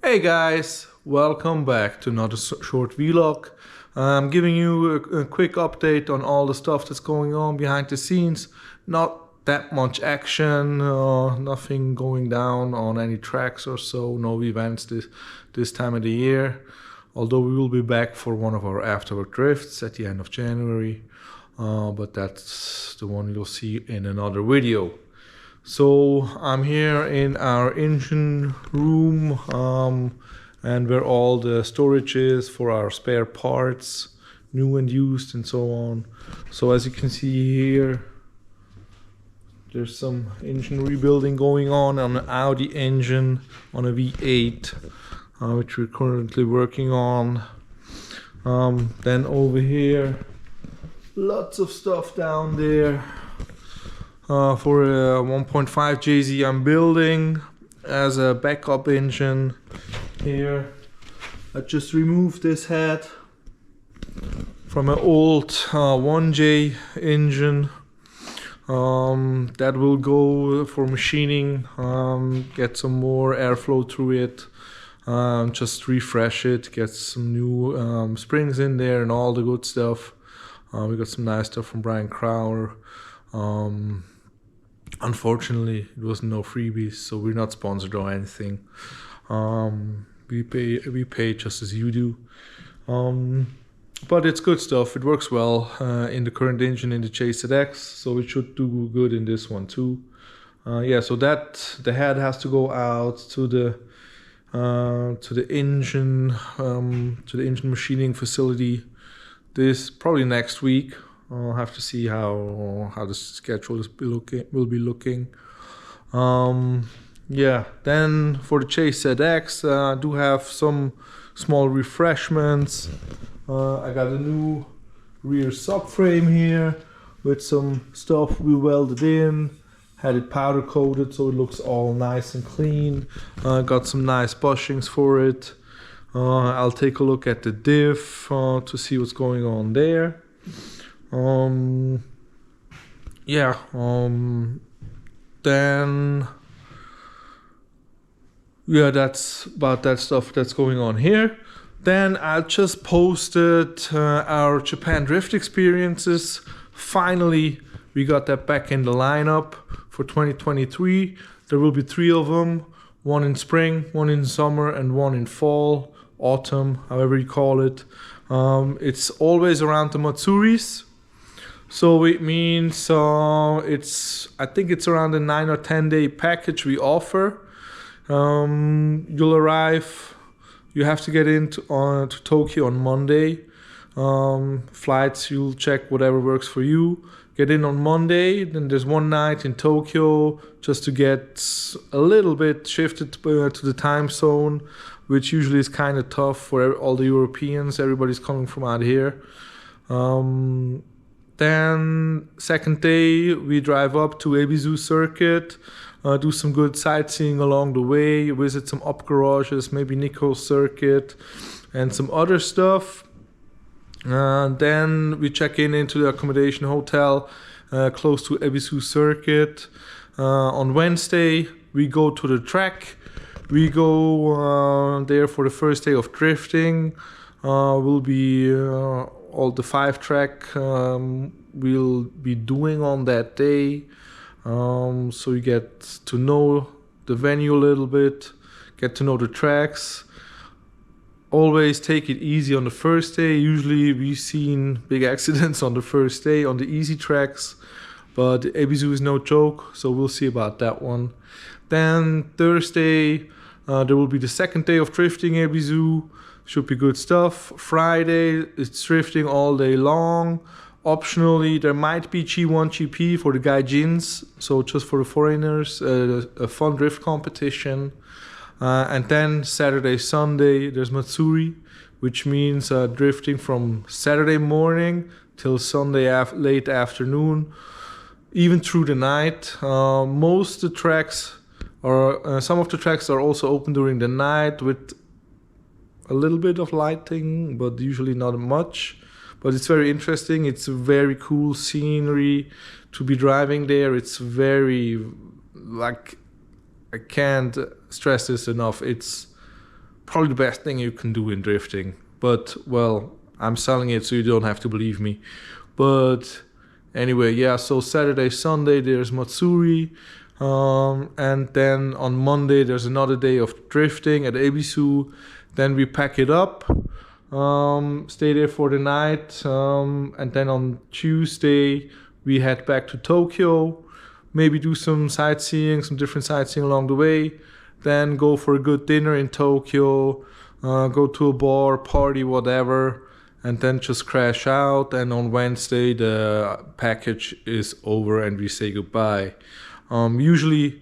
Hey guys, welcome back to another short vlog. I'm giving you a quick update on all the stuff that's going on behind the scenes. Not that much action, nothing going down on any tracks or so, no events this time of the year. Although we will be back for one of our afterwork drifts at the end of January, but that's the one you'll see in another video. So I'm here in our engine room and where all the storage is for our spare parts, new and used and so on. So as you can see here, there's some engine rebuilding going on an Audi engine on a V8, which we're currently working on. Then over here, lots of stuff down there. For a 1.5 JZ I'm building as a backup engine here. I just removed this head from an old 1J engine that will go for machining, get some more airflow through it, just refresh it, get some new springs in there and all the good stuff. We got some nice stuff from Brian Crowder. Unfortunately, it wasn't no freebies, so we're not sponsored or anything. We pay just as you do. But it's good stuff. It works well in the current engine in the Chase ZX, so it should do good in this one too. Yeah, so that the head has to go out to the engine machining facility. This probably next week. I'll have to see how the schedule will be looking. Yeah, then for the Chase ZX, I do have some small refreshments. I got a new rear subframe here with some stuff we welded in. Had it powder coated so it looks all nice and clean. Got some nice bushings for it. I'll take a look at the diff to see what's going on there. Then yeah, that's about that stuff that's going on here. Then I just posted our Japan drift experiences. Finally, we got that back in the lineup for 2023. There will be 3 of them, one in spring, one in summer, and one in fall, autumn, however you call it. It's always around the Matsuris. So it means I think it's around a 9 or 10 day package we offer. You'll arrive, you have to get into to Tokyo on Monday. Flights, you'll check whatever works for you. Get in on Monday, then there's one night in Tokyo just to get a little bit shifted to the time zone, which usually is kind of tough for all the Europeans. Everybody's coming from out here. Then second day we drive up to ebisucircuit, do some good sightseeing along the way, visit some up garages, maybe Nikko circuit and some other stuff. Then we check into the accommodation hotel close to ebisucircuit. On Wednesday we go to the track. We go there for the first day of drifting. Will be all the 5 track we'll be doing on that day. So you get to know the venue a little bit, get to know the tracks. Always take it easy on the first day. Usually we've seen big accidents on the first day on the easy tracks, but Ebisu is no joke, so we'll see about that one. Then Thursday, there will be the second day of drifting Ebisu. Should be good stuff. Friday, it's drifting all day long. Optionally, there might be G1 GP for the Gaijins, so just for the foreigners, a fun drift competition. And then Saturday, Sunday, there's Matsuri, which means drifting from Saturday morning till Sunday late afternoon, even through the night. Most of the tracks are, some of the tracks are also open during the night with a little bit of lighting, but usually not much. But it's very interesting. It's a very cool scenery to be driving there. It's very, like, I can't stress this enough. It's probably the best thing you can do in drifting. But, well, I'm selling it so you don't have to believe me. But anyway, yeah, so Saturday, Sunday, there's Matsuri. And then on Monday, there's another day of drifting at Ebisu. Then we pack it up, stay there for the night. And then on Tuesday, we head back to Tokyo. Maybe do some sightseeing, some different sightseeing along the way. Then go for a good dinner in Tokyo. Go to a bar, party, whatever. And then just crash out. And on Wednesday, the package is over and we say goodbye. Usually,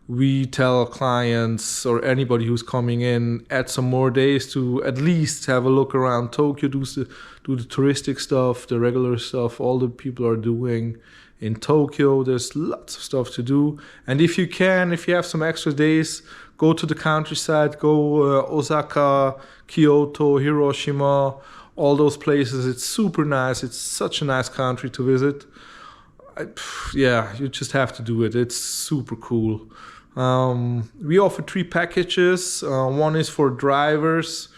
we tell clients or anybody who's coming in, add some more days to at least have a look around Tokyo, do the touristic stuff, the regular stuff, all the people are doing in Tokyo. There's lots of stuff to do. And if you have some extra days, go to the countryside, go Osaka, Kyoto, Hiroshima, all those places. It's super nice. It's such a nice country to visit. Yeah, you just have to do it. It's super cool. We offer 3 packages. One is for drivers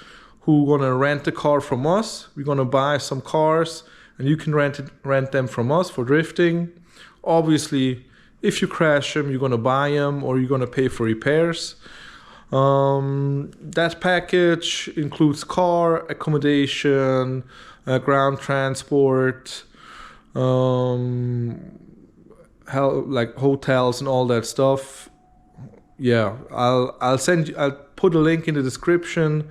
who are gonna rent a car from us. We're gonna buy some cars, and you can rent them from us for drifting. Obviously, if you crash them, you're gonna buy them or you're gonna pay for repairs. That package includes car, accommodation, ground transport, like hotels and all that stuff. Yeah, I'll put a link in the description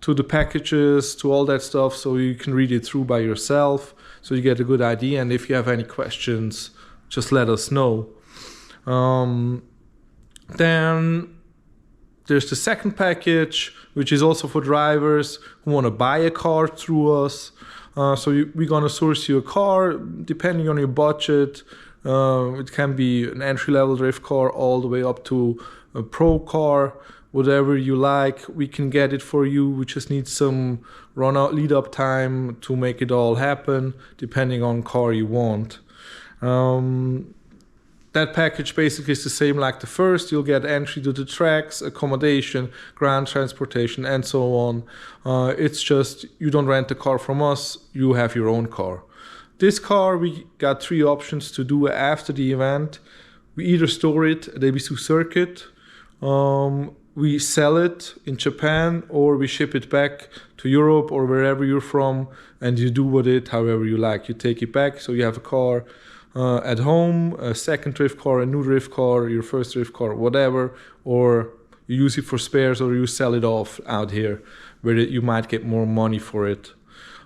to the packages, to all that stuff, so you can read it through by yourself, so you get a good idea. And if you have any questions, just let us know. Then there's the second package, which is also for drivers who want to buy a car through us. We're going to source you a car, depending on your budget. It can be an entry-level drift car all the way up to a pro car, whatever you like. We can get it for you. We just need some lead-up time to make it all happen, depending on car you want. That package basically is the same like the first. You'll get entry to the tracks, accommodation, ground transportation, and so on. It's just you don't rent the car from us, you have your own car. This car, we got 3 options to do after the event. We either store it at ebisucircuit, we sell it in Japan, or we ship it back to Europe or wherever you're from, and you do with it however you like. You take it back, so you have a car at home, a second drift car, a new drift car, your first drift car, whatever, or you use it for spares, or you sell it off out here where you might get more money for it.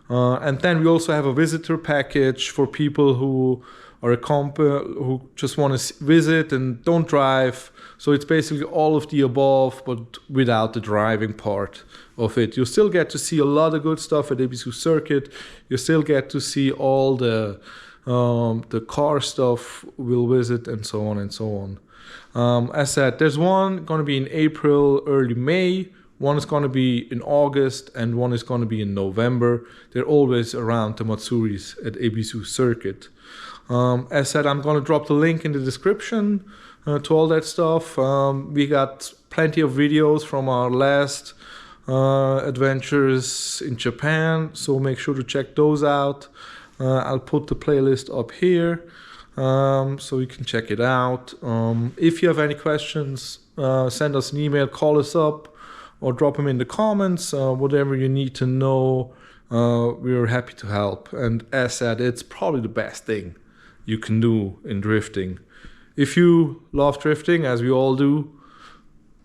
And then we also have a visitor package for people who are who just want to visit and don't drive. So it's basically all of the above, but without the driving part of it. You still get to see a lot of good stuff at ebisucircuit. You still get to see all the car stuff we'll visit, and so on and so on. As said, there's one going to be in April, early May. One is going to be in August, and one is going to be in November. They're always around the Matsuris at ebisucircuit. As said, I'm going to drop the link in the description to all that stuff. We got plenty of videos from our last adventures in Japan, so make sure to check those out. I'll put the playlist up here so you can check it out. If you have any questions, send us an email, call us up, or drop them in the comments. Whatever you need to know, we're happy to help. And as said, it's probably the best thing you can do in drifting. If you love drifting, as we all do,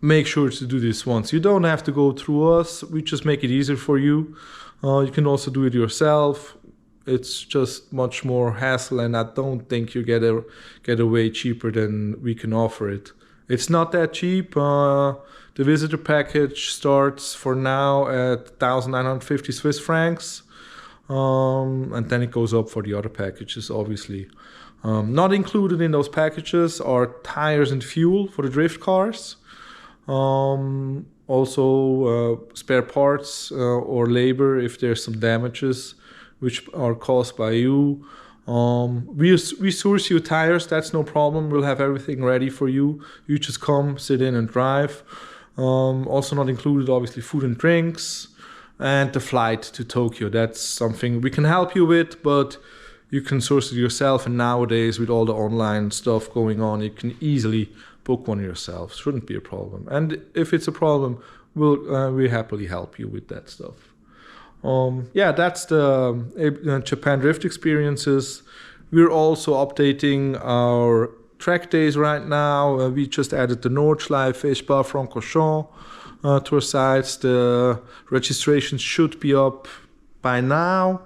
make sure to do this once. You don't have to go through us. We just make it easier for you. You can also do it yourself. It's just much more hassle, and I don't think you get away cheaper than we can offer it. It's not that cheap. The visitor package starts for now at 1,950 Swiss francs. And then it goes up for the other packages, obviously. Not included in those packages are tires and fuel for the drift cars. Also spare parts or labor if there's some damages which are caused by you. We source you tires, that's no problem. We'll have everything ready for you. You just come, sit in and drive. Also not included, obviously, food and drinks, and the flight to Tokyo. That's something we can help you with, but you can source it yourself. And nowadays, with all the online stuff going on, you can easily book one yourself. Shouldn't be a problem. And if it's a problem, we'll happily help you with that stuff. Yeah, that's the Japan Drift experiences. We're also updating our track days right now. We just added the Nordschleife, Eschbar, Francorchamps to our sites. The registration should be up by now.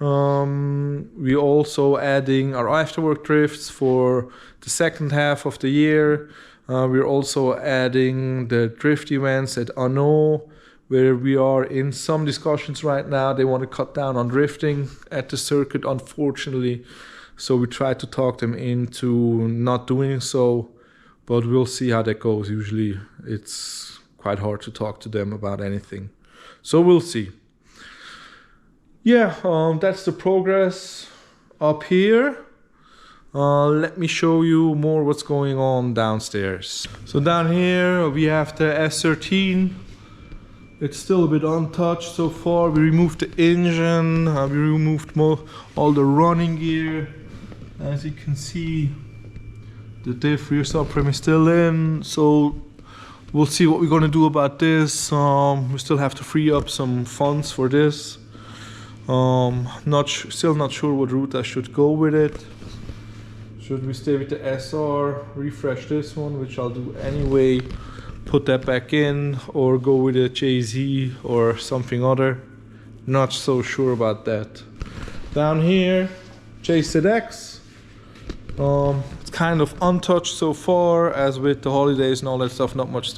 We're also adding our afterwork drifts for the second half of the year. We're also adding the drift events at Ano, where we are in some discussions right now. They want to cut down on drifting at the circuit, unfortunately. So we try to talk them into not doing so, but we'll see how that goes. Usually it's quite hard to talk to them about anything. So we'll see. Yeah, that's the progress up here. Let me show you more what's going on downstairs. So down here we have the S13. It's still a bit untouched so far. We removed the engine, we removed all the running gear. As you can see, the diff rear subframe is still in, so we'll see what we're gonna do about this. We still have to free up some funds for this. Still not sure what route I should go with it. Should we stay with the SR, refresh this one, which I'll do anyway, put that back in, or go with a JZ or something other? Not so sure about that. Down here, JZX. It's kind of untouched so far, as with the holidays and all that stuff. Not much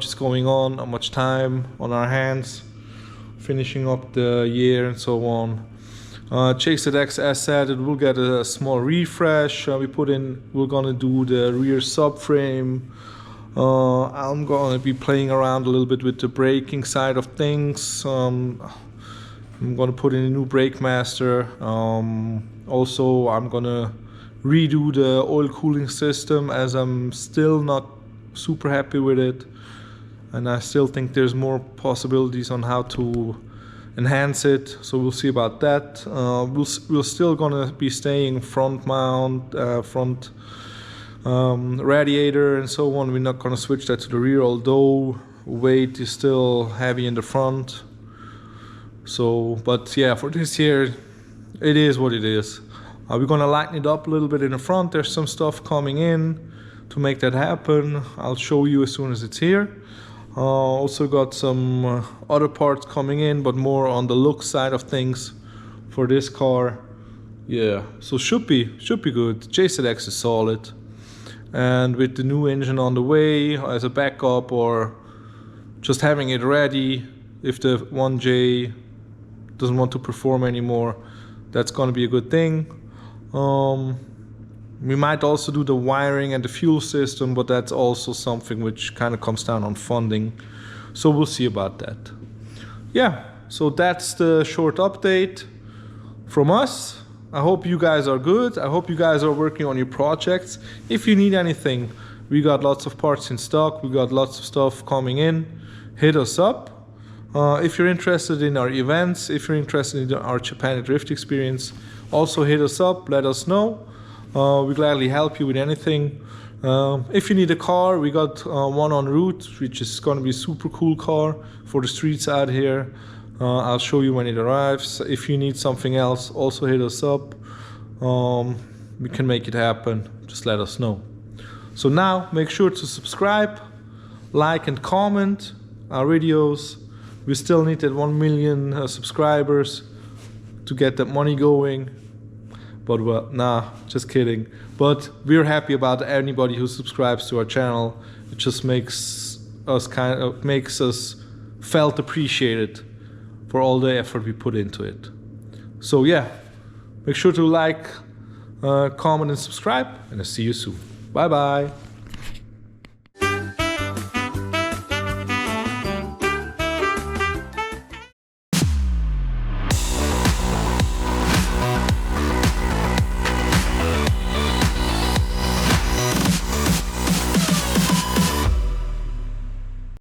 is going on, not much time on our hands, finishing up the year and so on. JZX, as said, it will get a small refresh. We're gonna do the rear subframe. I'm gonna be playing around a little bit with the braking side of things. I'm gonna put in a new brake master. Also, I'm gonna redo the oil cooling system, as I'm still not super happy with it, and I still think there's more possibilities on how to enhance it, so we'll see about that. We're still gonna be staying front mount, front radiator and so on. We're not gonna switch that to the rear, although weight is still heavy in the front. So, but yeah, for this year, it is what it is. We're gonna lighten it up a little bit in the front. There's some stuff coming in to make that happen. I'll show you as soon as it's here. Also got some other parts coming in, but more on the look side of things for this car. Yeah, so should be good. JZX is solid, and with the new engine on the way as a backup, or just having it ready if the 1J doesn't want to perform anymore, that's gonna be a good thing. We might also do the wiring and the fuel system, but that's also something which kind of comes down on funding. So we'll see about that. Yeah, so that's the short update from us. I hope you guys are good. I hope you guys are working on your projects. If you need anything, we got lots of parts in stock. We got lots of stuff coming in. Hit us up. If you're interested in our events, if you're interested in our Japan Drift experience, also hit us up, let us know. We gladly help you with anything. If you need a car, we got one en route, which is going to be a super cool car for the streets out here. I'll show you when it arrives. If you need something else, also hit us up. We can make it happen. Just let us know. So now, make sure to subscribe, like and comment our videos. We still need that 1 million subscribers to get that money going. But well, nah, just kidding. But we're happy about anybody who subscribes to our channel. It just makes us felt appreciated for all the effort we put into it. So yeah, make sure to like, comment and subscribe, and I'll see you soon. Bye bye.